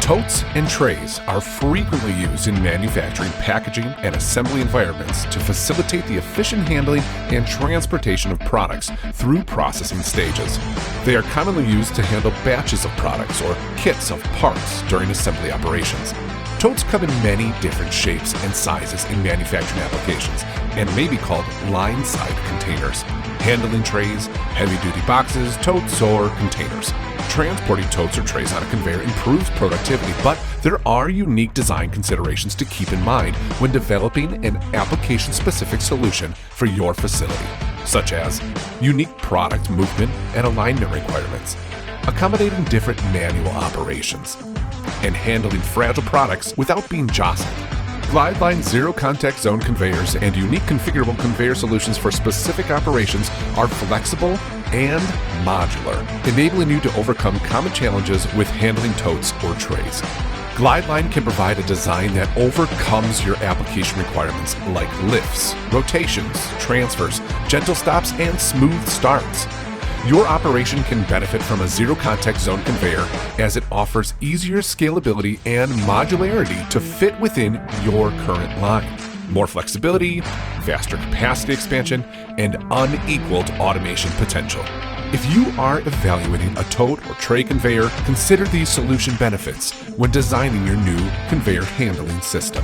Totes and trays are frequently used in manufacturing, packaging, and assembly environments to facilitate the efficient handling and transportation of products through processing stages. They are commonly used to handle batches of products or kits of parts during assembly operations. Totes come in many different shapes and sizes in manufacturing applications and may be called line-side containers, handling trays, heavy-duty boxes, totes, or containers. Transporting totes or trays on a conveyor improves productivity, but there are unique design considerations to keep in mind when developing an application-specific solution for your facility, such as unique product movement and alignment requirements, accommodating different manual operations, and handling fragile products without being jostled. Glideline Zero Contact Zoned Conveyors and unique configurable conveyor solutions for specific operations are flexible and modular, enabling you to overcome common challenges with handling totes or trays. Glideline can provide a design that overcomes your application requirements like lifts, rotations, transfers, gentle stops, and smooth starts. Your operation can benefit from a Zero Contact Zoned Conveyor as it offers easier scalability and modularity to fit within your current line. More flexibility, faster capacity expansion, and unequaled automation potential. If you are evaluating a tote or tray conveyor, consider these solution benefits when designing your new conveyor handling system.